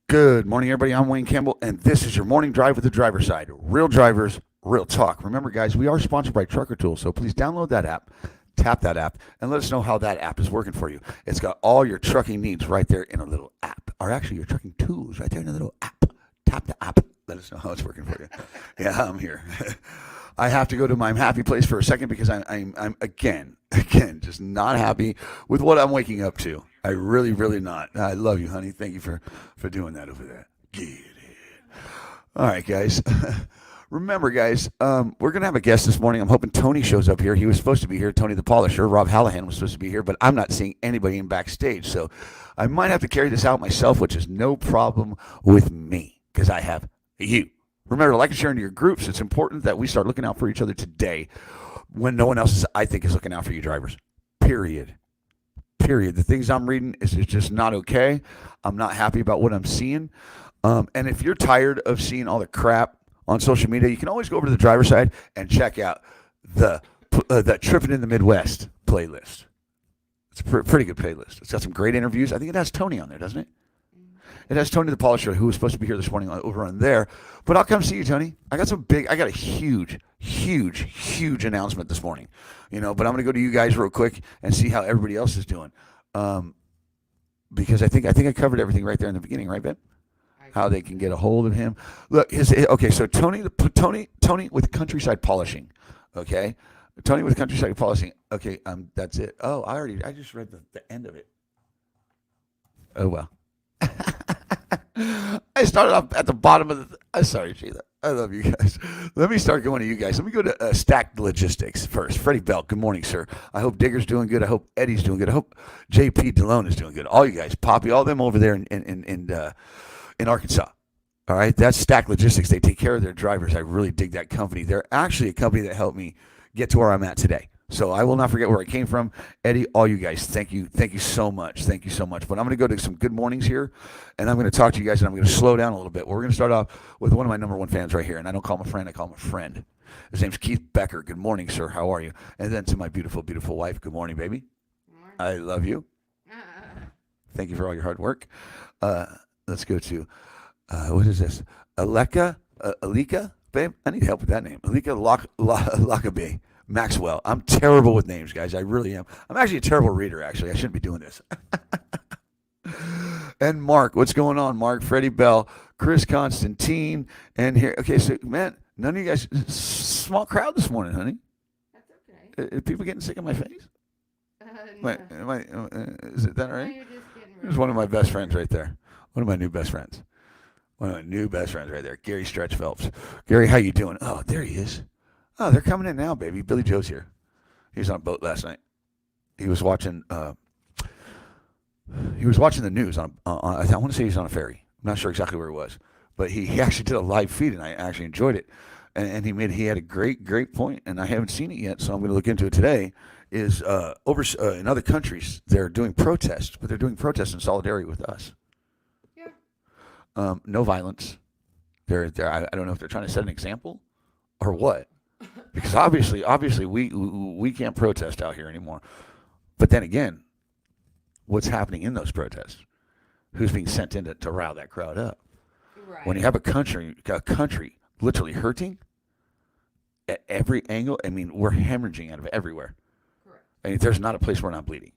Good morning, everybody. I'm Wayne Campbell, and this is your morning drive with the driver's side. Real drivers, real talk. Remember, guys, we are sponsored by Trucker Tools, so please download that app, tap that app, and let us know how that app is working for you. It's got all your trucking needs right there in a little app, or actually your trucking tools right there in a little app. Tap the app. Let us know how it's working for you. Yeah, I'm here. I have to go to my happy place for a second because I'm again, just not happy with what I'm waking up to. I really not. I love you, honey. Thank you for doing that over there. Get it. All right, guys. Remember, guys, we're going to have a guest this morning. I'm hoping Tony shows up here. He was supposed to be here, Tony the Polisher. Rob Hallahan was supposed to be here, but I'm not seeing anybody in backstage. So I might have to carry this out myself, which is no problem with me because I have you. Remember to like and share into your groups. It's important that we start looking out for each other today when no one else is, I think, is looking out for you drivers. Period. Period. The things I'm reading is just not okay. I'm not happy about what I'm seeing. And if you're tired of seeing all the crap on social media, you can always go over to the driver's side and check out the Tripping in the Midwest playlist. It's a pretty good playlist. It's got some great interviews. I think it has Tony on there, doesn't it? It has Tony the Polisher, who was supposed to be here this morning over on there. But I'll come see you, Tony. I got a huge announcement this morning. But I'm going to go to you guys real quick and see how everybody else is doing. Because I think I covered everything right there in the beginning, right, Ben? How they can get a hold of him. Look, okay, so Tony with Countryside Polishing, okay? Tony with Countryside Polishing. Okay, that's it. Oh, I just read the end of it. Oh, well. I started off at the bottom of the. I'm sorry, Sheila. I love you guys. Let me start going to you guys. Let me go to Stack Logistics first. Freddie Belt, good morning, sir. I hope Digger's doing good. I hope Eddie's doing good. I hope JP DeLone is doing good. All you guys, Poppy, all them over there in Arkansas. All right, that's Stack Logistics. They take care of their drivers. I really dig that company. They're actually a company that helped me get to where I'm at today. So I will not forget where I came from. Eddie, all you guys, thank you so much. Thank you so much. But I'm going to go to some good mornings here, and I'm going to talk to you guys, and I'm going to slow down a little bit. We're going to start off with one of my number one fans right here, and I don't call him a friend, I call him a friend. His name's Keith Becker. Good morning, sir. How are you? And then to my beautiful, beautiful wife, good morning, baby. Good morning. I love you. Thank you for all your hard work. Let's go to, what is this? Alika, babe? I need help with that name. Alika Lockaby. Maxwell. I'm terrible with names, guys. I really am. I'm actually a terrible reader, actually. I shouldn't be doing this. And Mark, what's going on, Mark? Freddie Bell, Chris Constantine, and here. Okay, so, man, none of you guys, small crowd this morning, honey. That's okay. Are people getting sick of my face? Wait, No. is it that No, right? you're just getting There's ready. one of my best friends right there. One of my new best friends. One of my new best friends right there. Gary Stretch Phelps. Gary, how you doing? Oh, there he is. Oh, they're coming in now, baby. Billy Joe's here. He was on a boat last night. He was watching. He was watching the news on. I want to say he was on a ferry. I'm not sure exactly where he was, but he actually did a live feed, and I actually enjoyed it. And he had a great point, and I haven't seen it yet, so I'm going to look into it today. Is over in other countries they're doing protests, but they're doing protests in solidarity with us. Yeah. No violence. I don't know if they're trying to set an example or what. Because obviously we can't protest out here anymore. But then again, what's happening in those protests? Who's being sent in to rile that crowd up? Right. When you have a country literally hurting at every angle, I mean, we're hemorrhaging out of everywhere. Correct. I mean, there's not a place we're not bleeding.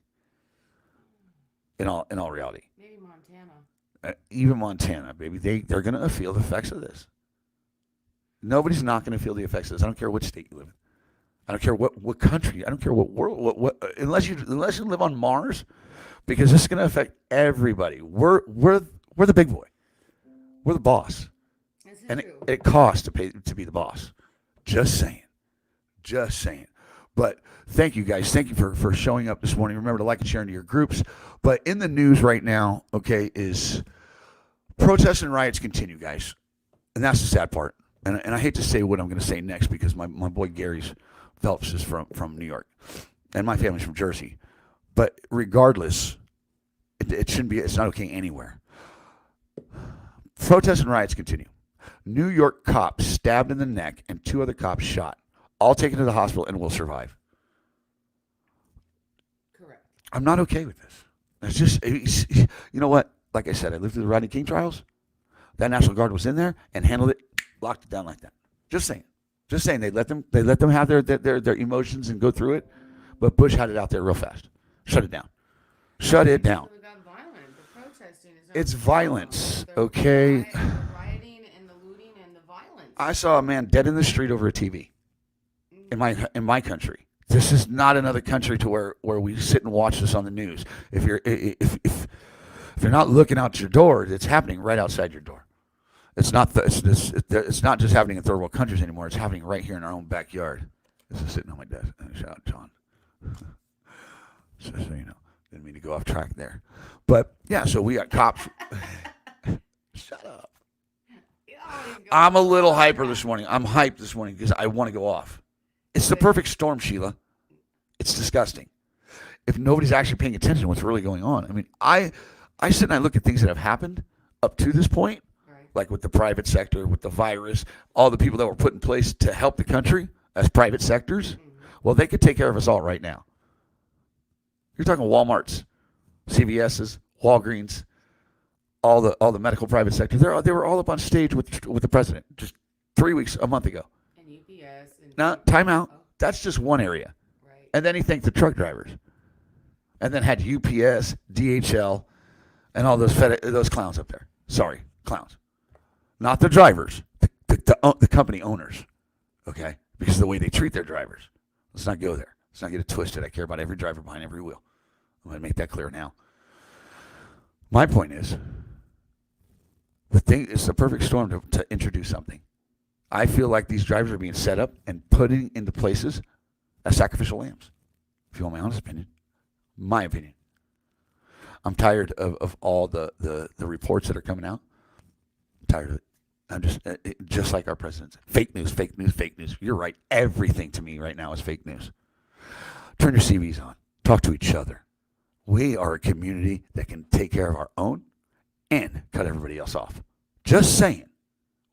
In all reality, Maybe Montana. even Montana, baby, they're gonna feel the effects of this. Nobody's not going to feel the effects of this. I don't care what state you live in. I don't care what country. I don't care what world. Unless you live on Mars, because this is going to affect everybody. We're the big boy. We're the boss, This is and true. it costs to pay to be the boss. Just saying. But thank you guys. Thank you for showing up this morning. Remember to like and share into your groups. But in the news right now, okay, is protests and riots continue, guys, and that's the sad part. And I hate to say what I'm going to say next because my boy Gary Phelps is from New York, and my family's from Jersey. But regardless, it shouldn't be. It's not okay anywhere. Protests and riots continue. New York cop stabbed in the neck and 2 other cops shot. All taken to the hospital and will survive. Correct. I'm not okay with this. It's just, you know what? Like I said, I lived through the Rodney King trials. that National Guard was in there and handled it, locked it down like that. Just saying. Just saying. They let them have their emotions and go through it. But Bush had it out there real fast. Shut it down. Shut it down. It got violent. The protesting is It's violence, okay? The rioting and the looting and the violence. I saw a man dead in the street over a TV in my country. This is not another country to where we sit and watch this on the news. If you're not looking out your door, it's happening right outside your door. It's not just happening in third world countries anymore. It's happening right here in our own backyard. This is sitting on my desk. Shout out, John. So you know, didn't mean to go off track there, but yeah. So we got cops. Shut up. I'm a little hyper this morning. I'm hyped this morning because I want to go off. It's the perfect storm, Sheila. It's disgusting. If nobody's actually paying attention to what's really going on. I mean, I sit and I look at things that have happened up to this point, like with the private sector, with the virus, all the people that were put in place to help the country as private sectors. Well, they could take care of us all right now. You're talking Walmarts, CVS's, Walgreens, all the medical private sector. They were all up on stage with the president just a month ago. And UPS. And Now, time out. That's just one area. Right. And then he thanked the truck drivers. And then had UPS, DHL, and all those clowns up there. Sorry, clowns. Not the drivers, the company owners, okay? Because of the way they treat their drivers. Let's not go there. Let's not get it twisted. I care about every driver behind every wheel. I'm going to make that clear now. My point is, it's the perfect storm to introduce something. I feel like these drivers are being set up and putting into places as sacrificial lambs. If you want my honest opinion. My opinion. I'm tired of all the reports that are coming out. I'm tired of it. I'm just like our president said. Fake news, fake news, fake news. You're right. Everything to me right now is fake news. Turn your CVs on. Talk to each other. We are a community that can take care of our own and cut everybody else off. Just saying.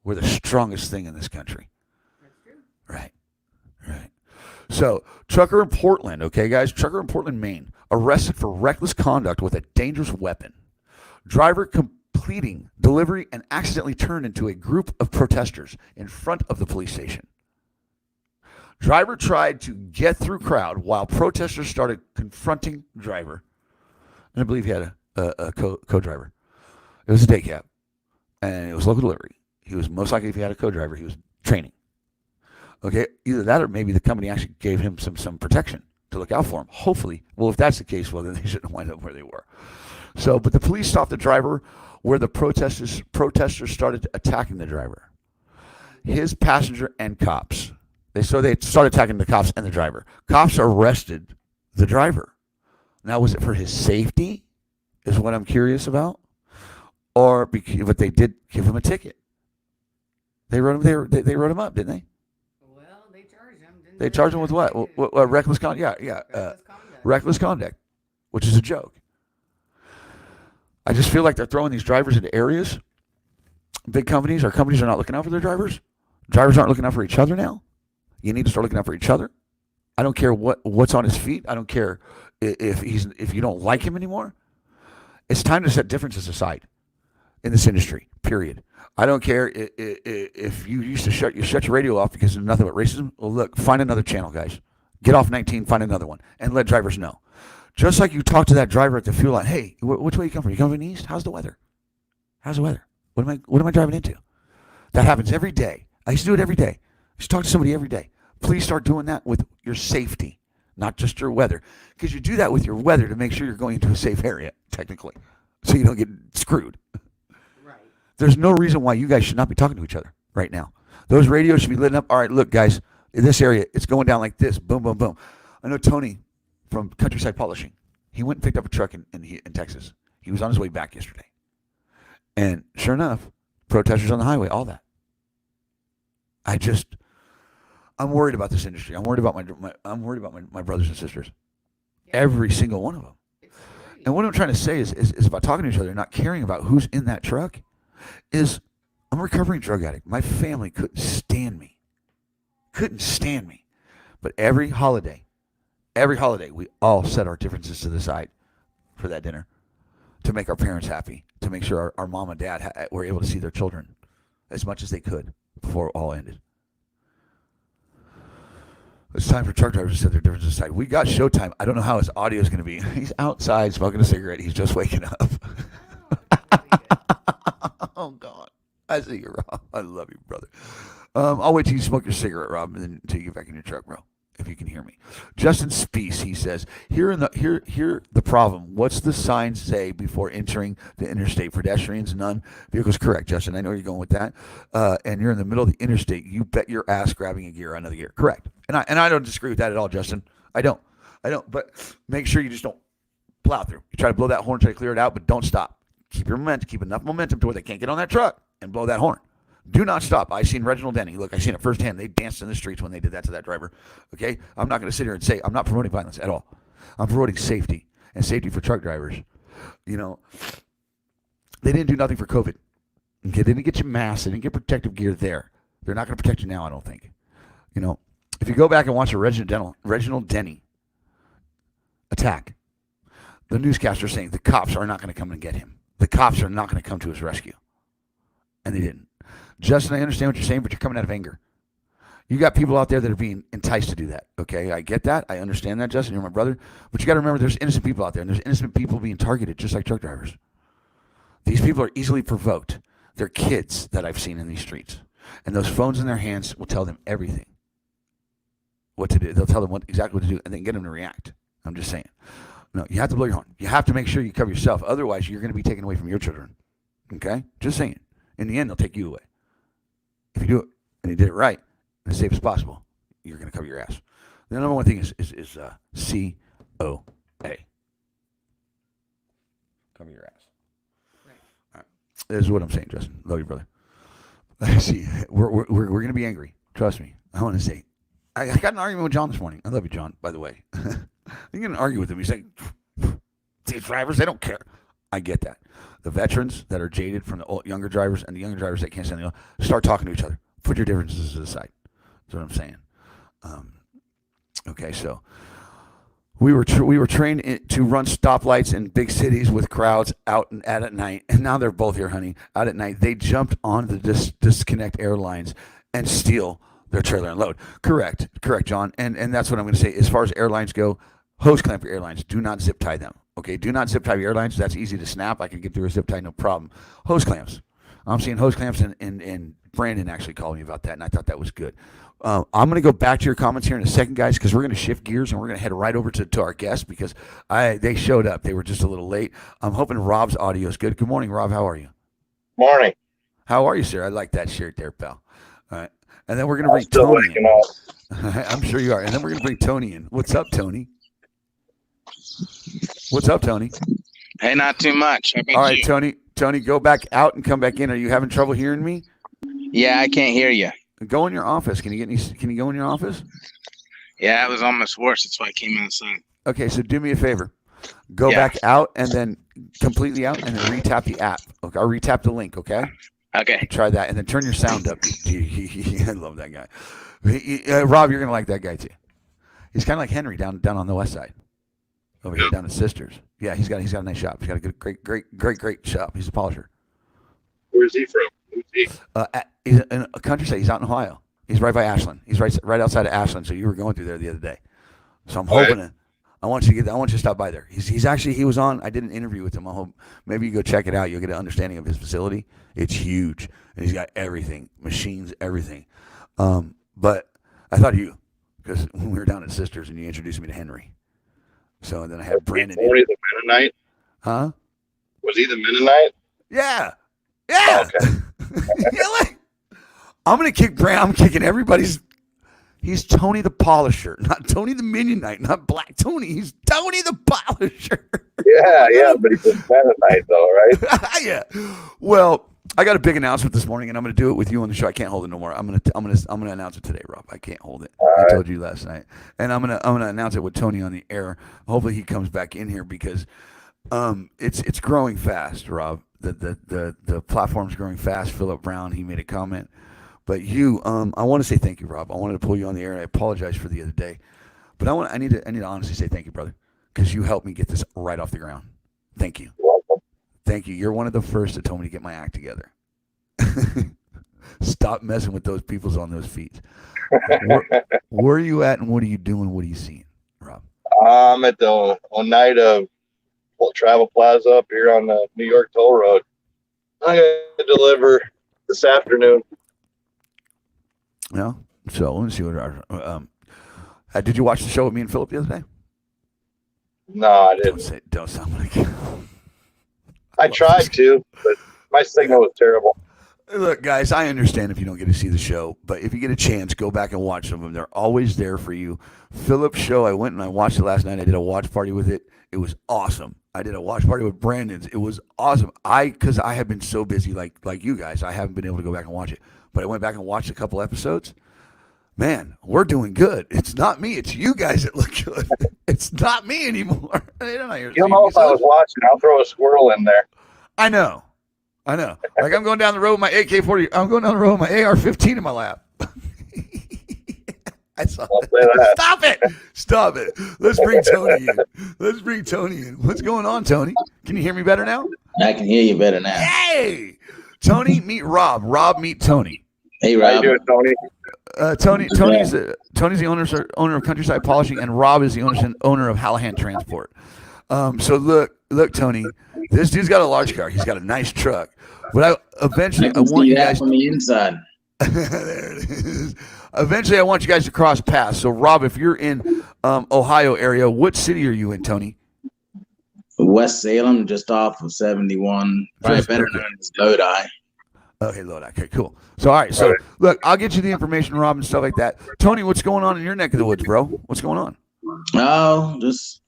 We're the strongest thing in this country. That's true. Right. So, trucker in Portland, okay, guys? Trucker in Portland, Maine, arrested for reckless conduct with a dangerous weapon. Driver completing delivery and accidentally turned into a group of protesters in front of the police station. Driver tried to get through crowd while protesters started confronting driver. And I believe he had a co-driver. It was a day cab, and it was local delivery. He was most likely, if he had a co-driver, he was training. Okay, either that or maybe the company actually gave him some protection to look out for him. Hopefully. Well, if that's the case, well, then they shouldn't wind up where they were. So, but the police stopped the driver where the protesters started attacking the driver, his passenger, and cops. They started attacking the cops and the driver. Cops arrested the driver. Now, was it for his safety? Is what I'm curious about, but they did give him a ticket. They wrote him. They wrote him up, didn't they? Well, they charged him. Didn't They charged him with what? Reckless conduct. Reckless conduct, which is a joke. I just feel like they're throwing these drivers into areas. Big companies or companies are not looking out for their drivers. Drivers aren't looking out for each other now. You need to start looking out for each other. I don't care what's on his feet. I don't care if you don't like him anymore. It's time to set differences aside in this industry. Period. I don't care if you used to shut your radio off because there's nothing but racism. Well, look, find another channel, guys. Get off 19, find another one, and let drivers know. Just like you talk to that driver at the fuel line. Hey, which way you come from? You come from the east? How's the weather? How's the weather? What am I driving into? That happens every day. I used to do it every day. I used to talk to somebody every day. Please start doing that with your safety, not just your weather. Because you do that with your weather to make sure you're going into a safe area, technically, so you don't get screwed. Right. There's no reason why you guys should not be talking to each other right now. Those radios should be lit up. All right, look, guys, in this area, it's going down like this. Boom, boom, boom. I know Tony from Countryside Polishing. He went and picked up a truck in Texas. He was on his way back yesterday. And sure enough, protesters on the highway, all that. I'm worried about this industry. I'm worried about my brothers and sisters. Yeah. Every single one of them. And what I'm trying to say is about talking to each other, not caring about who's in that truck. I'm a recovering drug addict. My family couldn't stand me. But every holiday, we all set our differences to the side for that dinner to make our parents happy to make sure our mom and dad were able to see their children as much as they could before it all ended. It's time for truck drivers to set their differences aside. We got showtime. I don't know how his audio is going to be. He's outside smoking a cigarette. He's just waking up. Oh, really good. Oh, God. I see you, Rob. I love you, brother. I'll wait till you smoke your cigarette, Rob, and then until you get back in your truck, bro. If you can hear me. Justin Speece, he says, here the problem. What's the sign say before entering the interstate? Pedestrians, none. Vehicles, correct, Justin. I know you're going with that. And you're in the middle of the interstate. You bet your ass grabbing a gear or another gear. Correct. And I don't disagree with that at all, Justin. I don't. But make sure you just don't plow through. You try to blow that horn, try to clear it out, but don't stop. Keep your momentum. Keep enough momentum to where they can't get on that truck and blow that horn. Do not stop. I seen Reginald Denny. Look, I seen it firsthand. They danced in the streets when they did that to that driver. Okay? I'm not going to sit here and say I'm not promoting violence at all. I'm promoting safety and safety for truck drivers. You know, they didn't do nothing for COVID. Okay? They didn't get you masks. They didn't get protective gear there. They're not going to protect you now, I don't think. You know, if you go back and watch a Reginald Denny attack, the newscaster saying the cops are not going to come and get him. The cops are not going to come to his rescue. And they didn't. Justin, I understand what you're saying, but you're coming out of anger. You got people out there that are being enticed to do that. Okay, I get that. I understand that, Justin. You're my brother. But you got to remember there's innocent people out there, and there's innocent people being targeted, just like truck drivers. These people are easily provoked. They're kids that I've seen in these streets. And those phones in their hands will tell them everything. What to do. They'll tell them exactly what to do, and then get them to react. I'm just saying. No, you have to blow your horn. You have to make sure you cover yourself. Otherwise, you're going to be taken away from your children. Okay? Just saying. In the end, they'll take you away. If you do it, and you did it right, and as safe as possible, you're going to cover your ass. The number one thing is COA. Cover your ass. Right. All right. This is what I'm saying, Justin. Love you, brother. I see. We're going to be angry. Trust me. I want to say. I got an argument with John this morning. I love you, John, by the way. I'm going to argue with him. He's like, these drivers, they don't care. I get that. The veterans that are jaded from the younger drivers and the younger drivers that can't stand the start talking to each other. Put your differences aside. That's what I'm saying. Okay, so we were trained to run stoplights in big cities with crowds out and at night, and now they're both here, honey. Out at night, they jumped on the disconnect airlines and steal their trailer and load. Correct, John. And that's what I'm going to say. As far as airlines go, hose clamp your airlines. Do not zip tie them. Okay, do not zip tie your airlines. That's easy to snap. I can get through a zip tie, no problem. Hose clamps. I'm seeing hose clamps, and Brandon actually called me about that, and I thought that was good. I'm going to go back to your comments here in a second, guys, because we're going to shift gears, and we're going to head right over to our guests because they showed up. They were just a little late. I'm hoping Rob's audio is good. Good morning, Rob. How are you? Morning. How are you, sir? I like that shirt there, pal. All right. And then we're going to bring Tony in. I'm sure you are. And then we're going to bring Tony in. What's up, Tony? What's up, Tony? Hey, not too much. How about all right, you? Tony, go back out and come back in. Are you having trouble hearing me? Yeah, I can't hear you. Go in your office. Can you go in your office? Yeah, it was almost worse. That's why I came outside. Okay, so do me a favor. Go back out and then completely out and then retap the app. Okay, I'll retap the link, okay? Okay. Try that and then turn your sound up. I love that guy. Rob, you're going to like that guy too. He's kind of like Henry down on the west side. Over here down at Sisters. Yeah, he's got a nice shop. He's got a good, great shop. He's a polisher. Where's he from? Who's he? He's in a countryside. He's out in Ohio. He's right by Ashland. He's right outside of Ashland. So you were going through there the other day. So I'm hoping I want you to stop by there. He was on. I did an interview with him. I hope maybe you go check it out. You'll get an understanding of his facility. It's huge, and he's got everything, machines, everything. But I thought of you because when we were down at Sisters and you introduced me to Henry. So and then I had Brandon. Was he the Mennonite? Huh? Was he the Mennonite? Yeah. Okay. I'm gonna kick Brandon. I'm kicking everybody's. He's Tony the Polisher, not Tony the Minion-Knight, not Black Tony. He's Tony the Polisher. Yeah, but he's a Mennonite though, right? Yeah. Well, I got a big announcement this morning, and I'm going to do it with you on the show. I can't hold it no more. I'm going to announce it today, Rob. I can't hold it. I told you last night, and I'm going to announce it with Tony on the air. Hopefully, he comes back in here because it's growing fast, Rob. The platform's growing fast. Philip Brown, he made a comment, but you, I want to say thank you, Rob. I wanted to pull you on the air. I apologize for the other day, but I need to honestly say thank you, brother, because you helped me get this right off the ground. Thank you. Welcome. Thank you. You're one of the first that told me to get my act together. Stop messing with those peoples on those feet. Where are you at and what are you doing? What are you seeing, Rob? I'm at the Oneida Travel Plaza up here on the New York Toll Road. I'm going to deliver this afternoon. Yeah. So let me see what did you watch the show with me and Philip the other day? No, I didn't. Don't sound like I tried to, but my signal was terrible. Look, guys, I understand if you don't get to see the show, but if you get a chance, go back and watch some of them. They're always there for you. Philip's show, I went and I watched it last night. I did a watch party with it. It was awesome. I did a watch party with Brandon's. It was awesome. Because I have been so busy like you guys, I haven't been able to go back and watch it. But I went back and watched a couple episodes. Man, we're doing good. It's not me. It's you guys that look good. It's not me anymore. You know, if I was watching, I'll throw a squirrel in there. I know. Like I'm going down the road with my AK-40. I'm going down the road with my AR-15 in my lap. I saw that. Stop it. Let's bring Tony in. What's going on, Tony? Can you hear me better now? I can hear you better now. Hey! Tony, meet Rob. Rob, meet Tony. Hey, Rob. How you doing, Tony? Tony's the owner of Countryside Polishing, and Rob is the owner of Hallahan Transport. So look, Tony, this dude's got a large car. He's got a nice truck. But I want you guys from the inside. There it is. Eventually, I want you guys to cross paths. So, Rob, if you're in Ohio area, what city are you in, Tony? West Salem, just off of 71. Probably better known as Lodi. Okay, Lodi. Okay, cool. So, all right. So, look, I'll get you the information, Rob, and stuff like that. Tony, what's going on in your neck of the woods, bro? What's going on? Oh, just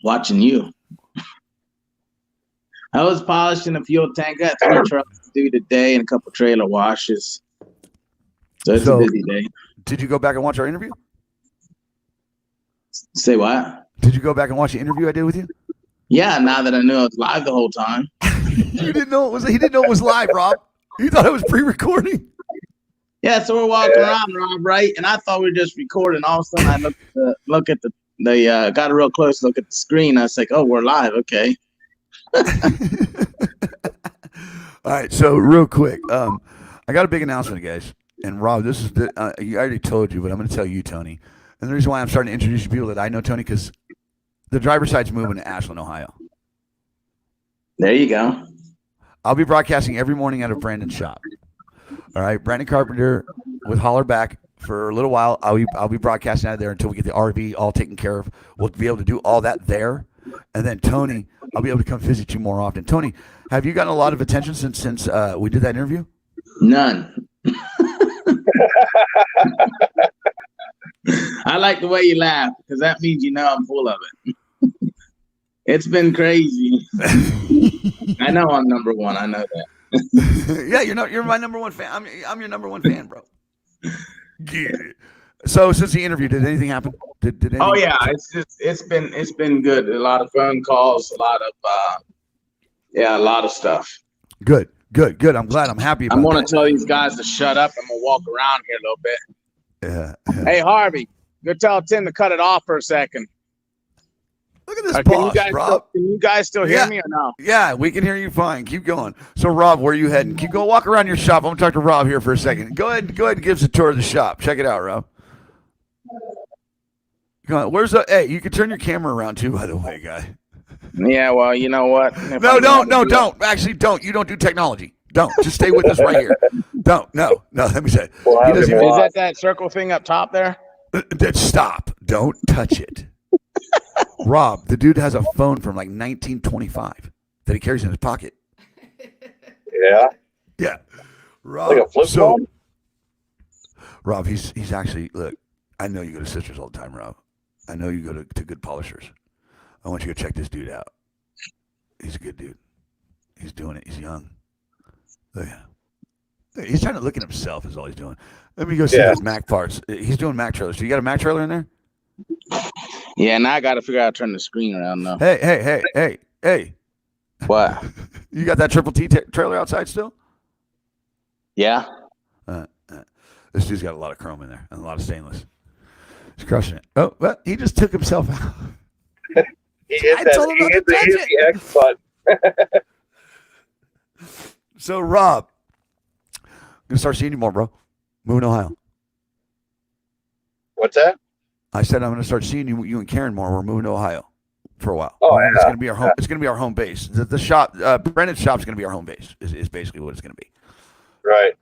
watching you. I was polishing a fuel tank. Got 3 trucks to do today and a couple trailer washes. So it's a busy day. Did you go back and watch our interview? Say what? Did you go back and watch the interview I did with you? Yeah, now that I knew it was live the whole time. You didn't know it was. He didn't know it was live, Rob. He thought it was pre-recording. Yeah, so we're walking around, Rob, right? And I thought we were just recording. All of a sudden, I look at the got a real close look at the screen. I was like, oh, we're live. Okay. All right, so real quick, I got a big announcement, guys. And Rob, this is I already told you, but I'm going to tell you, Tony. And the reason why I'm starting to introduce you people that I know, Tony, because the driver's side's moving to Ashland, Ohio. There you go. I'll be broadcasting every morning out of Brandon's shop. All right, Brandon Carpenter with Holler Back for a little while. I'll be broadcasting out of there until we get the RV all taken care of. We'll be able to do all that there. And then, Tony, I'll be able to come visit you more often. Tony, have you gotten a lot of attention since we did that interview? None. I like the way you laugh because that means you know I'm full of it. It's been crazy. I know I'm number one. I know that. Yeah, you're my number one fan. I'm your number one fan, bro. Get it. So since the interview, did anything happen? Did anything Oh yeah, it's been good. A lot of phone calls, a lot of stuff. Good. I'm glad. I'm happy about I'm gonna that. tell these guys to shut up. I'm gonna walk around here a little bit. Yeah. Hey Harvey, go tell Tim to cut it off for a second. Look at this boss, Rob. Can you guys still hear me or no? Yeah, we can hear you fine. Keep going. So, Rob, where are you heading? Keep going. Walk around your shop. I'm gonna talk to Rob here for a second. Go ahead and give us a tour of the shop. Check it out, Rob. Come on. Hey, you can turn your camera around too, by the way, guy. Yeah, well, you know what? No, don't. Actually, don't. You don't do technology. Don't. Just stay with us right here. Don't. No. Let me say it. Well, Is that circle thing up top there? Stop. Don't touch it. Rob, the dude has a phone from like 1925 that he carries in his pocket. Yeah. Yeah. Rob, Like a flip phone? Rob, he's actually, look, I know you go to Sisters all the time, Rob. I know you go to good polishers. I want you to check this dude out. He's a good dude. He's doing it. He's young. Look at him. He's trying to look at himself is all he's doing. Let me go see his Mac parts. He's doing Mac trailers. So you got a Mac trailer in there? Yeah, now I got to figure out how to turn the screen around now. Hey. What? You got that Triple T trailer outside still? Yeah. This dude's got a lot of chrome in there and a lot of stainless. He's crushing it. Oh, well, he just took himself out. He hit the X button. So, Rob, I'm gonna start seeing you more, bro. Moving to Ohio. What's that? I said I'm gonna start seeing you and Karen more. We're moving to Ohio for a while. Oh, It's yeah. gonna be our home. It's gonna be our home base. The shop, Brandon's shop's gonna be our home base. Is basically what it's gonna be. Right.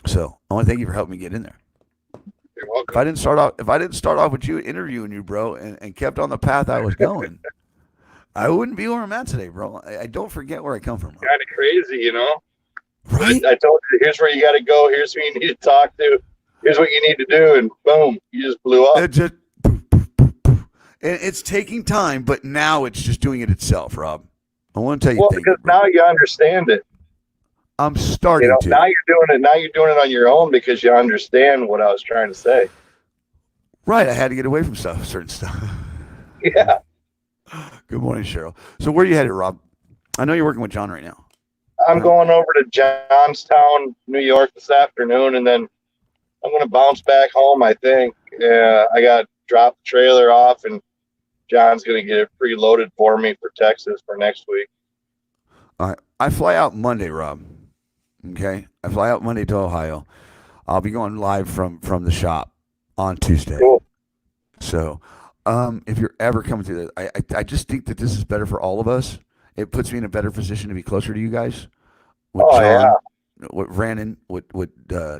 So I want to thank you for helping me get in there. You're welcome. If I didn't start off with you interviewing you, bro, and kept on the path I was going, I wouldn't be where I'm at today, bro. I don't forget where I come from, bro. Kind of crazy, you know? Right? I told you, here's where you got to go. Here's who you need to talk to. Here's what you need to do. And boom, you just blew up. It just, poof, poof, poof, poof. And it's taking time, but now it's just doing it itself, Rob. I want to tell you, Well, thank because you, bro. now you understand it. I'm starting to. Now you're doing it. Now you're doing it on your own because you understand what I was trying to say. Right, I had to get away from certain stuff. Yeah. Good morning, Cheryl. So where are you headed, Rob? I know you're working with John right now. I'm going over to Johnstown, New York this afternoon, and then I'm going to bounce back home, I think. I got dropped the trailer off, and John's going to get it preloaded for me for Texas for next week. All right, I fly out Monday, Rob. Okay, I fly out Monday to Ohio. I'll be going live from the shop on Tuesday. Cool. So, if you're ever coming through this, I just think that this is better for all of us. It puts me in a better position to be closer to you guys. With Oh, John, with Brandon, with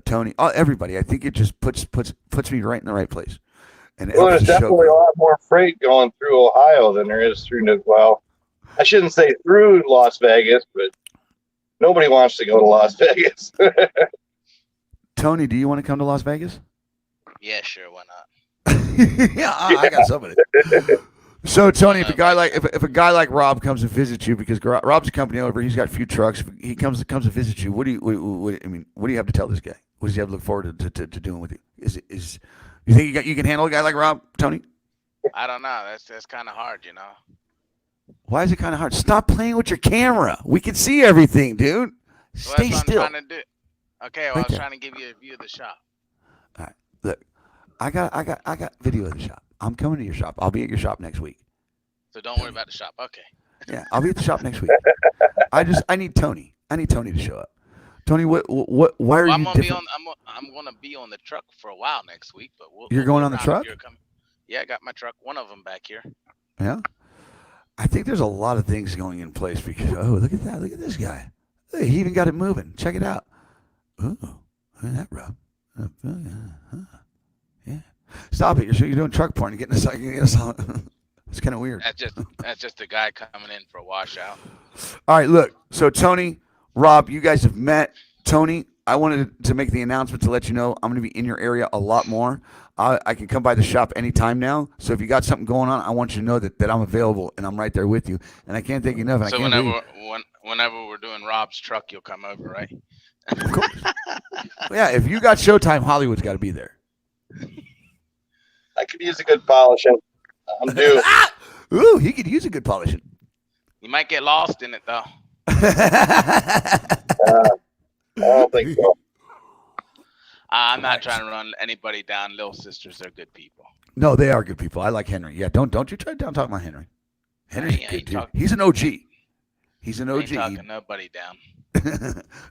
Tony, everybody. I think it just puts me right in the right place. And it Well, helps there's the show definitely a grow. lot more freight going through Ohio than there is through, well, I shouldn't say through Las Vegas, but nobody wants to go to Las Vegas. Tony, do you want to come to Las Vegas? Yeah, sure. Why not? Yeah, I got somebody. So Tony, if a guy like Rob comes and visits you, because Rob's a company over, he's got a few trucks. If he comes and visits you. What do you have to tell this guy? What does he have to look forward to doing with you? Is you think you can handle a guy like Rob, Tony? I don't know. That's kind of hard, you know. Why is it kind of hard? Stop playing with your camera. We can see everything, dude. Well, Stay that's what still. I'm trying to do. Okay, well, Right I was there. trying to give you a view of the shop. All right, look, I got video of the shop. I'm coming to your shop. I'll be at your shop next week. So don't worry about the shop. Okay. Yeah, I'll be at the shop next week. I need Tony. I need Tony to show up. Tony, why are Well, you I'm gonna be different? on. I'm gonna be on the truck for a while next week, but You're we'll going be on the around if truck? you're coming. Yeah, I got my truck. One of them back here. Yeah. I think there's a lot of things going in place because look at that. Look at this guy. Look, he even got it moving. Check it out. Ooh, look at that, Rob. Yeah. Stop it. You're doing truck porn. You're getting us all. It's kind of weird. That's just a guy coming in for a washout. All right, look. So Tony, Rob, you guys have met. Tony, I wanted to make the announcement to let you know I'm going to be in your area a lot more. I can come by the shop anytime now. So if you got something going on, I want you to know that I'm available and I'm right there with you. And I can't thank you enough. And So I can't whenever we're doing Rob's truck, you'll come over, right? Of course. Yeah, if you got Showtime, Hollywood's got to be there. I could use a good polishing. I'm due. Ooh, he could use a good polishing. You might get lost in it though. I don't think so. I'm not trying to run anybody down. Little sisters, they're good people. No, they are good people. I like Henry. Yeah, don't you try to down talk about Henry. Henry's Yeah, a good dude. talk- He's an OG. He's an Ain't OG. talking nobody down.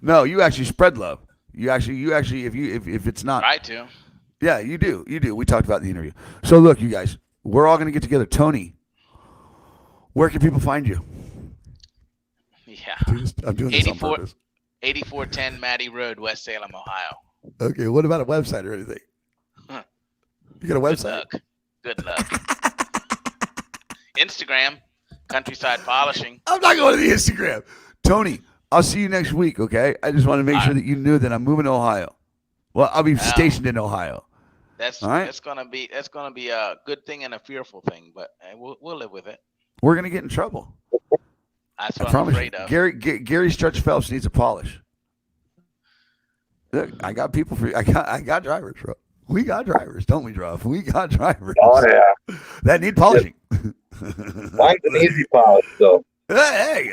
No, you actually spread love. You actually if it's not Try to. Yeah, you do. You do. We talked about in the interview. So look, you guys, we're all gonna get together. Tony, where can people find you? Yeah. I'm doing this on 84 purpose. 8410 Matty Road, West Salem, Ohio. Okay, what about a website or anything? Huh. You got a Good website? luck. Good luck. Instagram, Countryside Polishing. I'm not going to the Instagram. Tony, I'll see you next week, okay? I just want to make sure that you knew that I'm moving to Ohio. Well, I'll be stationed in Ohio. That's All right. that's gonna be a good thing and a fearful thing, but we'll live with it. We're gonna get in trouble. That's I what I'm promise you. afraid of. Gary Stretch Phelps needs a polish. Look, I got people for I got drivers, bro. We got drivers, don't we, Druff? We got drivers. Oh, yeah. That need polishing. Mine's an easy polish, so. Hey.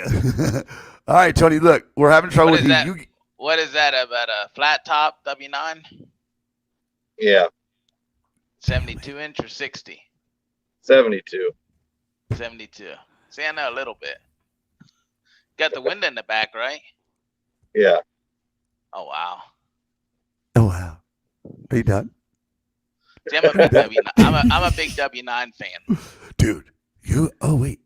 All right, Tony. Look, we're having trouble What with is you. that? What is that about a flat top W9? Yeah, 72 inch or 60? 72. 72. See, I know a little bit. Got the window in the back, right? Yeah. Oh wow. Oh wow. Are you done, See, I'm a big I'm a big W9 fan. dude? Oh wait,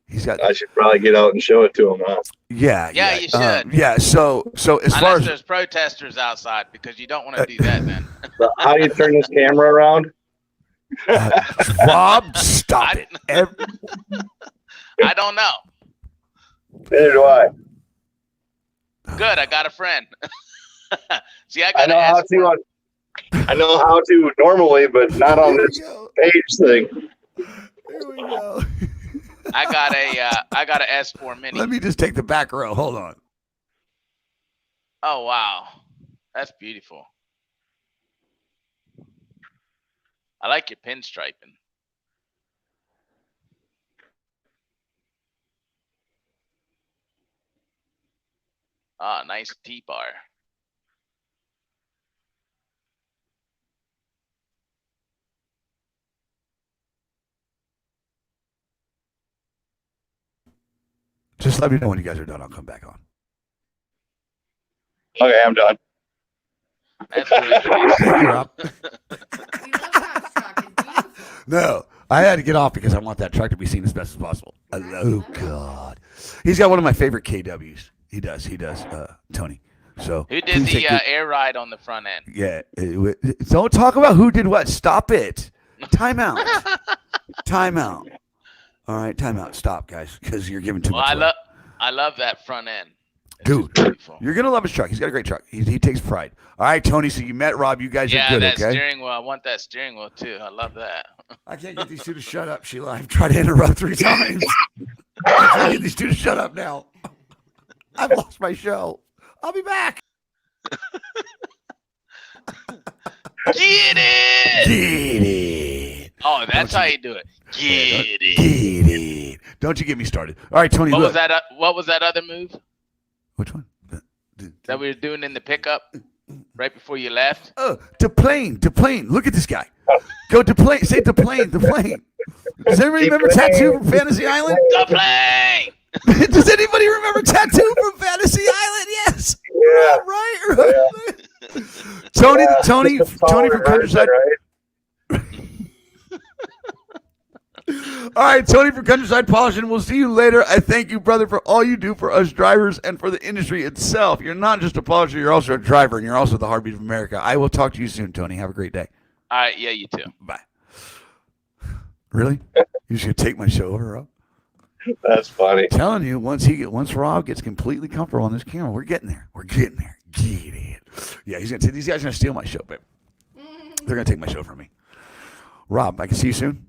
he's got. I should probably get out and show it to him, huh? Yeah, Yeah, you should. yeah. So as far Unless as there's protesters outside, because you don't want to do that then. So how do you turn this camera around? Rob, stop it. I don't know. Neither do I. Good, I got a friend. See, I know how to. I know how to normally, but not on this page thing. Here we go. I got a S4 Mini. Let me just take the back row. Hold on. Oh wow, that's beautiful. I like your pinstriping. Ah, nice T-bar. Just let me know when you guys are done. I'll come back on. Okay, I'm done. That's really pretty. Thank you, Rob. We love that truck. It's beautiful. No, I had to get off because I want that truck to be seen as best as possible. Oh God, he's got one of my favorite KWs. He does. Tony. So Who did please the take good- air ride on the front end? Yeah. Don't talk about who did what. Stop it. Time out. Time out. All right, time out. Stop, guys, because you're giving too Well, much. I love that front end. It's Dude, just beautiful. you're gonna love his truck. He's got a great truck. He takes pride. All right, Tony. So you met Rob. You guys Yeah, are good, that okay? steering wheel. I want that steering wheel too. I love that. I can't get these two to shut up, Sheila. I've tried to interrupt 3 times. I can't get these two to shut up now. I've lost my show. I'll be back. Get it! Get it. Oh, that's Don't how you- you do it. Get it. Get it. Don't you get me started. All right, Tony. What look. was that? What was that other move Which one? that we were doing in the pickup right before you left? Oh, to plane. Look at this guy. Go to plane. Say to plane. Does anybody remember Tattoo from Fantasy Island? The plane. Does anybody remember Tattoo from Fantasy Island? Yes. Yeah. Right. Tony from Countryside. Right? All right, Tony from Countryside Polishing. We'll see you later. I thank you, brother, for all you do for us drivers and for the industry itself. You're not just a polisher, you're also a driver, and you're also the heartbeat of America. I will talk to you soon, Tony. Have a great day. All right, yeah, you too. Bye. Really? You just gonna take my show over, Rob? That's funny. I'm telling you, once Rob gets completely comfortable on this camera, we're getting there. Get it. Yeah, these guys are gonna steal my show, babe. They're gonna take my show from me. Rob, I can see you soon.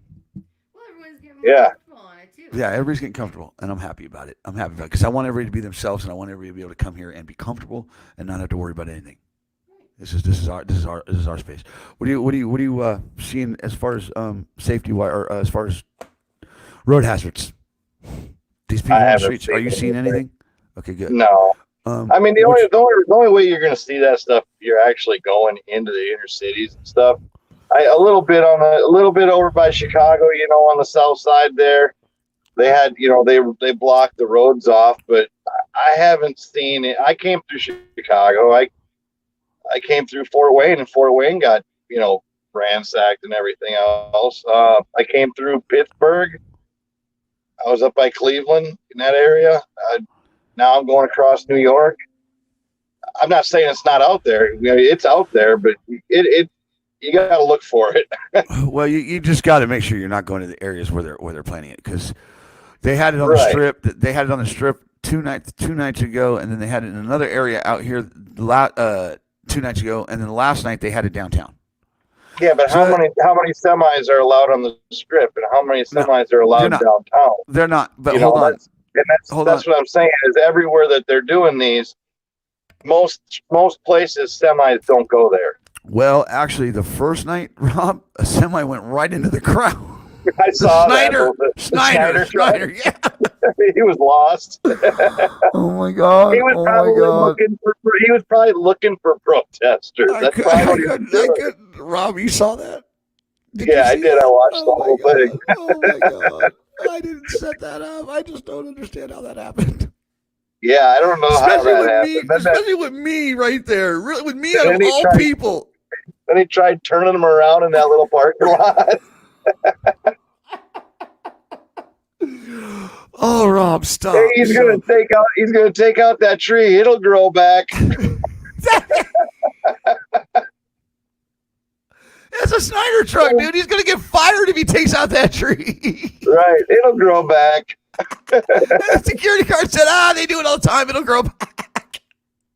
Well, everyone's getting more Yeah. comfortable on it too. Yeah, everybody's getting comfortable, and I'm happy about it. Because I want everybody to be themselves, and I want everybody to be able to come here and be comfortable and not have to worry about anything. This is our space. What do you seeing as far as safety or as far as road hazards? These people I on the haven't streets. Are you seen seeing anything. anything? Okay, good. No. I mean, the which- only way you're going to see that stuff, you're actually going into the inner cities and stuff. A little bit over by Chicago, on the south side there. They had, they blocked the roads off, but I haven't seen it. I came through Chicago. I came through Fort Wayne, and Fort Wayne got, ransacked and everything else. I came through Pittsburgh. I was up by Cleveland in that area. Now I'm going across New York. I'm not saying it's not out there. It's out there, but you got to look for it. Well, you just got to make sure you're not going to the areas where they're planning it, because they had it on the Right. strip. They had it on the strip two nights ago, and then they had it in another area out here 2 nights ago, and then last night they had it downtown. Yeah, but how many semis are allowed on the strip, and how many semis are allowed not. downtown? They're not. But You know, hold on. That's what I'm saying is everywhere that they're doing these, most places semis don't go there. Well, actually, the first night, Rob, a semi went right into the crowd. I saw Snyder, that. Snyder, yeah. He was lost. Oh my God. He was probably looking for protesters. I That's could, probably I what he was could, doing. Rob, you saw that? Yeah, I did. I watched the whole thing. Oh my God. I didn't set that up. I just don't understand how that happened. Yeah, I don't know how that happened. Especially with me right there. Really, with me out And of then he all tried- people. Then he tried turning them around in that little parking lot. Oh, Rob, stop. Hey, he's gonna take out that tree. It'll grow back. It's a Snyder truck, dude. He's gonna get fired if he takes out that tree. Right, it'll grow back. And the security guard said, they do it all the time. It'll grow back.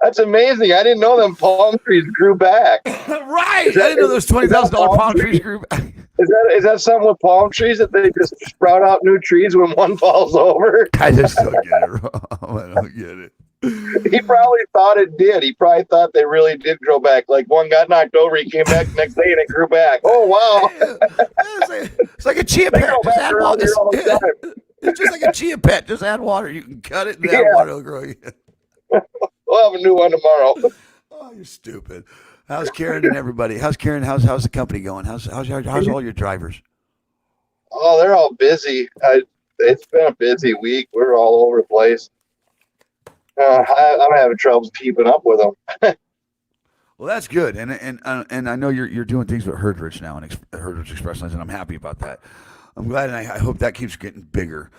That's amazing. I didn't know them palm trees grew back. Right. Is that- I didn't know those $20,000 palm palm tree? trees grew back. Is that something with palm trees that they just sprout out new trees when one falls over? I just don't get it, Rob. I don't get it. He probably thought it did. He probably thought they really did grow back. Like one got knocked over, he came back the next day and it grew back. Oh wow! It's like a chia They pet. grow Just back add around water. here all the time. It's just like a chia pet. Just add water. You can cut it and add Yeah. water. It'll grow again. We'll have a new one tomorrow. Oh, you're stupid. How's Karen and everybody? How's Karen? How's the company going? How's all your drivers? Oh, they're all busy. It's been a busy week. We're all over the place. I'm having trouble keeping up with them. Well, that's good, and I know you're doing things with Herdrich now and Herdrich Express Lines, and I'm happy about that. I'm glad, and I hope that keeps getting bigger.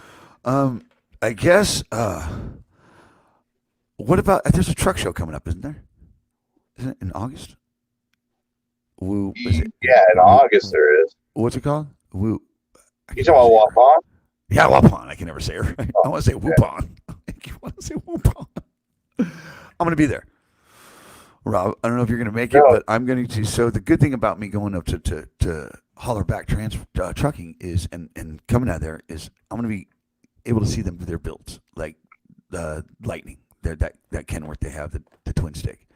I guess. What about? There's a truck show coming up, isn't there? Isn't it in August? Woo. Is it? Yeah, in August there is. What's it called? Woo. You talking about Waupon? Yeah, Waupon. I can never say it right. I want to say Whoopon. I want to say Whoopon. I'm going to be there. Rob, I don't know if you're going to make it, but I'm going to. So the good thing about me going up to Hollerback Trucking is, and coming out of there is, I'm going to be able to see them do their builds, like the Lightning, that Kenworth they have, the twin stick.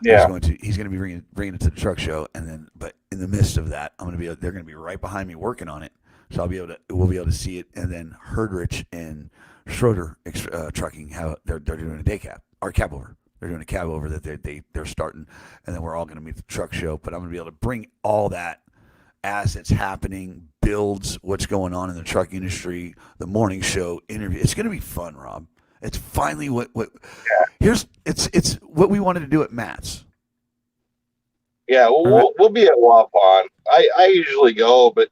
Yeah. He's going to be bringing it to the truck show, and then, but in the midst of that, they're going to be right behind me working on it, so we'll be able to see it, and then Herdrich and Schroeder Trucking, how they're doing a day cab or cab over. They're doing a cab over that they're starting, and then we're all going to meet the truck show. But I'm going to be able to bring all that as it's happening, builds, what's going on in the truck industry, the morning show interview. It's going to be fun, Rob. It's finally it's what we wanted to do at Matt's. Yeah, we'll be at Waupon. I usually go, but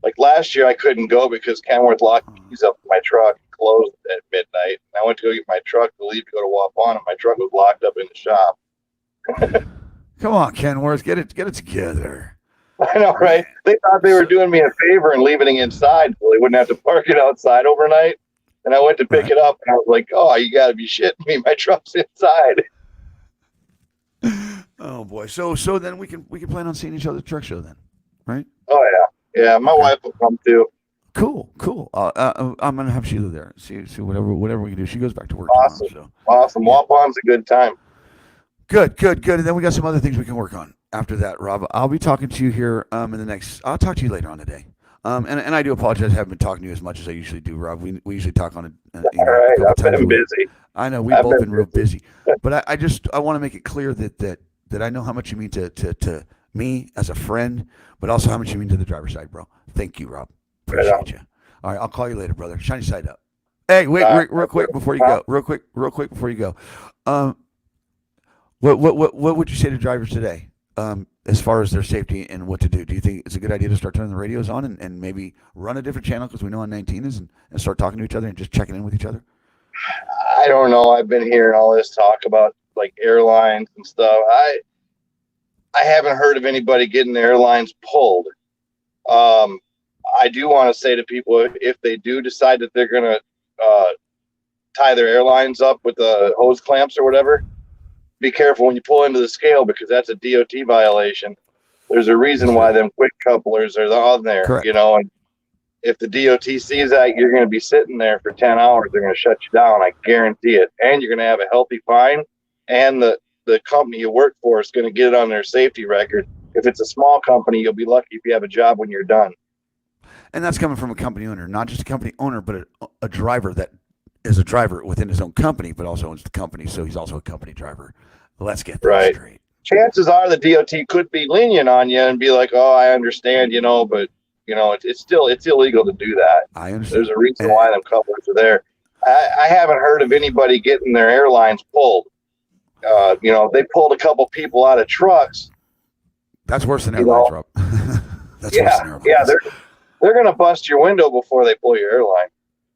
like last year I couldn't go because Kenworth locked the keys up in my truck, closed at midnight. And I went to go get my truck to leave to go to Waupon, and my truck was locked up in the shop. Come on, Kenworth, get it together. I know, right? They thought they were doing me a favor and leaving it inside so they wouldn't have to park it outside overnight. And I went to pick it up, and I was like, "Oh, you got to be shitting me! My truck's inside." Oh boy, so then we can plan on seeing each other at the truck show then, right? Oh yeah. My wife will come too. Cool. I'm gonna have Sheila there. See whatever we can do. She goes back to work Awesome. tomorrow. Awesome. Waupon's a good time. Good. And then we got some other things we can work on after that, Rob. I'll be talking to you here in the next. I'll talk to you later on today. And I do apologize. I haven't been talking to you as much as I usually do, Rob. We usually talk on All right, a couple I've times a been week. busy. I know we've both been real busy, but I want to make it clear that I know how much you mean to me as a friend, but also how much you mean to the driver's side, bro. Thank you, Rob. Appreciate you. All right, I'll call you later, brother. Shiny side up. Hey, wait, real quick before you go. Real quick before you go. What would you say to drivers today, as far as their safety and what to do? Do you think it's a good idea to start turning the radios on and maybe run a different channel because we know on 19 is and start talking to each other and just checking in with each other? I don't know. I've been hearing all this talk about like airlines and stuff. I haven't heard of anybody getting the airlines pulled. I do want to say to people, if they do decide that they're going to tie their airlines up with the hose clamps or whatever, be careful when you pull into the scale because that's a DOT violation. There's a reason why them quick couplers are on there. Correct. And if the DOT sees that, you're going to be sitting there for 10 hours. They're going to shut you down. I guarantee it. And you're going to have a healthy fine. And the company you work for is going to get it on their safety record. If it's a small company, you'll be lucky if you have a job when you're done. And that's coming from a company owner, not just a company owner, but a driver that is a driver within his own company, but also owns the company. So he's also a company driver. Let's get that straight. Chances are the DOT could be lenient on you and be like, "Oh, I understand, but it's illegal to do that." I understand. There's a reason why them couplers are there. I haven't heard of anybody getting their airlines pulled. They pulled a couple people out of trucks. That's worse than You know, airlines, Rob. That's worse than airlines. yeah, they're gonna bust your window before they pull your airline.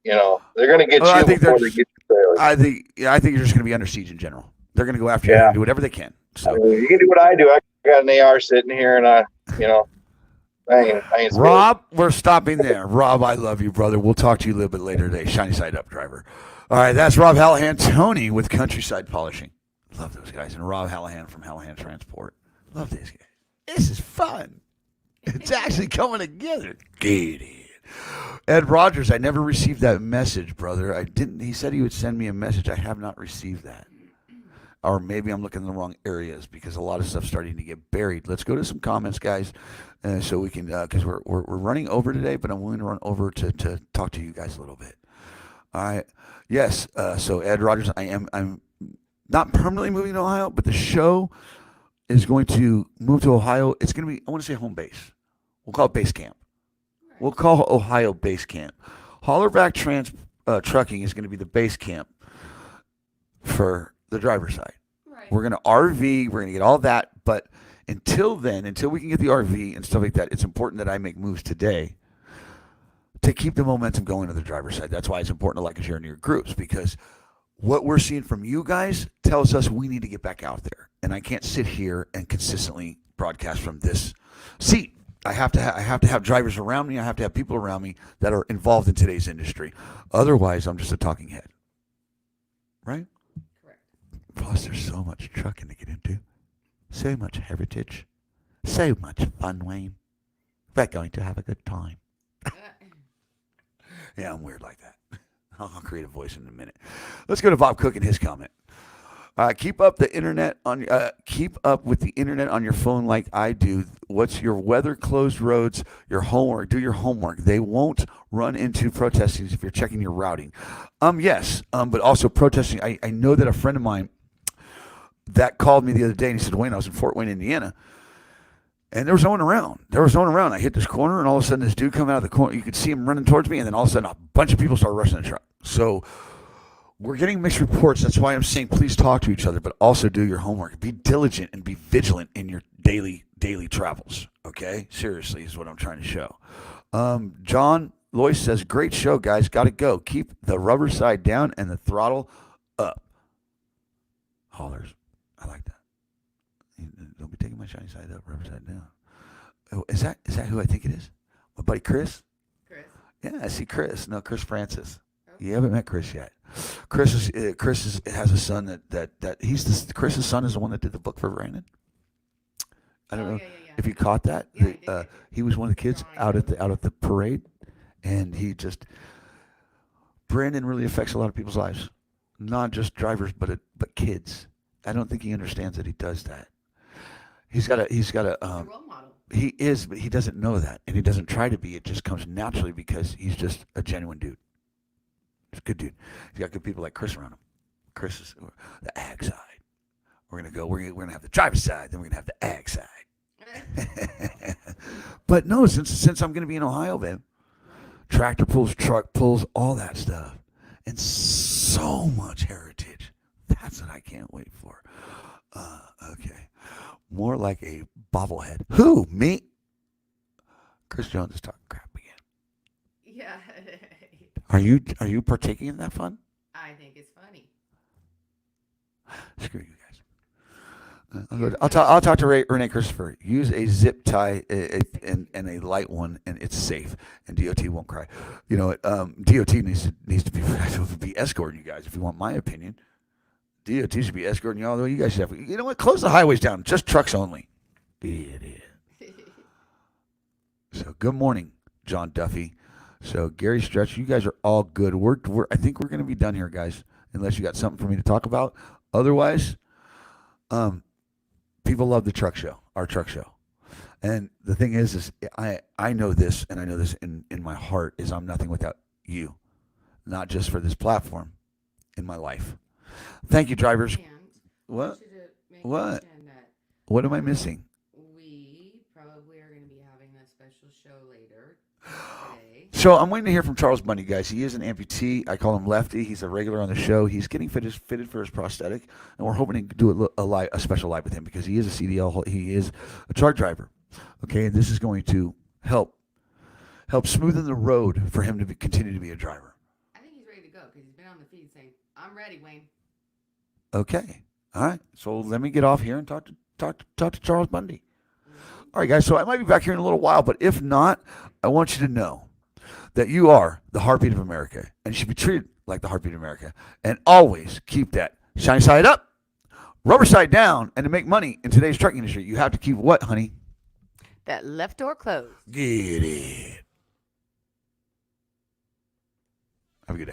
They're gonna get Well, I you think before they get your trailer. I think you're just going to be under siege in general. They're going to go after you and do whatever they can. So, You can do what I do. I got an AR sitting here, and I ain't Rob, we're stopping there. Rob, I love you, brother. We'll talk to you a little bit later today. Shiny side up, driver. All right, that's Rob Hallahan, Tony with Countryside Polishing. Love those guys. And Rob Hallahan from Hallahan Transport. Love these guys. This is fun. It's actually coming together. Get it. Ed Rogers, I never received that message, brother. I didn't. He said he would send me a message. I have not received that. Or maybe I'm looking in the wrong areas because a lot of stuff's starting to get buried. Let's go to some comments, guys, so we can, because we're running over today, but I'm willing to run over to talk to you guys a little bit. All right. Yes. So Ed Rogers, I'm not permanently moving to Ohio, but the show is going to move to Ohio. It's going to be, I want to say home base. We'll call it base camp. We'll call Ohio base camp. Hollerback Trucking is going to be the base camp for the driver's side. Right. We're going to RV. We're going to get all that. But until then, until we can get the RV and stuff like that, it's important that I make moves today to keep the momentum going to the driver's side. That's why it's important to like and share in your groups, because what we're seeing from you guys tells us we need to get back out there. And I can't sit here and consistently broadcast from this seat. I have to have drivers around me. I have to have people around me that are involved in today's industry. Otherwise, I'm just a talking head. Right? Correct. Plus, there's so much trucking to get into. So much heritage. So much fun, Wayne. We're going to have a good time. Yeah, I'm weird like that. I'll create a voice in a minute. Let's go to Bob Cook and his comment. Keep up with the internet on your phone like I do. What's your weather, closed roads, your homework? Do your homework. They won't run into protesting if you're checking your routing. Yes, but also protesting. I know that a friend of mine that called me the other day and he said, Wayne, I was in Fort Wayne, Indiana, and there was no one around. I hit this corner, and all of a sudden this dude come out of the corner. You could see him running towards me, and then all of a sudden a bunch of people start rushing the truck. So we're getting mixed reports. That's why I'm saying please talk to each other, but also do your homework. Be diligent and be vigilant in your daily travels. Okay? Seriously is what I'm trying to show. John Lois says, great show, guys. Got to go. Keep the rubber side down and the throttle up. Hollers. I like that. Don't be taking my shiny side up, rubber side down. Oh, is that who I think it is? My buddy Chris? Chris. Yeah, I see Chris. No, Chris Francis. You haven't met Chris yet. Chris has a son Chris's son is the one that did the book for Brandon. I don't know if you caught that. Yeah, he was one of the kids out at the parade, and Brandon really affects a lot of people's lives, not just drivers, but kids. I don't think he understands that he does that. He's got a role model. He is, but he doesn't know that, and he doesn't try to be. It just comes naturally because he's just a genuine dude. He's a good dude. He's got good people like Chris around him. Chris is the ag side. We're gonna have the driver's side, then we're gonna have the ag side. But no, since I'm gonna be in Ohio, man, tractor pulls, truck pulls, all that stuff, and so much heritage. That's what I can't wait for. Okay, more like a bobblehead. Who? Me? Chris Jones is talking crap again. Yeah. Are you partaking in that fun? I think it's funny. Screw you guys. I'll talk to Renee Christopher. Use a zip tie and a light one, and it's safe. And DOT won't cry. You know what? DOT needs to be escorting you guys. If you want my opinion, DOT should be escorting you all the way. You guys should have. You know what? Close the highways down. Just trucks only. Idiot. So good morning, John Duffy. So Gary Stretch, you guys are all good. I think we're going to be done here, guys, unless you got something for me to talk about. Otherwise, people love the truck show, our truck show. And the thing is I know this, and I know this in my heart, is I'm nothing without you, not just for this platform, in my life. Thank you, drivers. And What? I should make What? mention that What am I missing? we probably are going to be having a special show later. Okay. So I'm waiting to hear from Charles Bundy, guys. He is an amputee. I call him Lefty. He's a regular on the show. He's getting fitted for his prosthetic, and we're hoping to do a special live with him because he is a CDL. He is a truck driver. Okay, and this is going to help smoothen the road for him to continue to be a driver. I think he's ready to go because he's been on the feed saying, "I'm ready, Wayne." Okay, all right. So let me get off here and talk to Charles Bundy. All right, guys. So I might be back here in a little while, but if not, I want you to know that you are the heartbeat of America, and you should be treated like the heartbeat of America. And always keep that shiny side up, rubber side down. And to make money in today's trucking industry, you have to keep what, honey? That left door closed. Get it.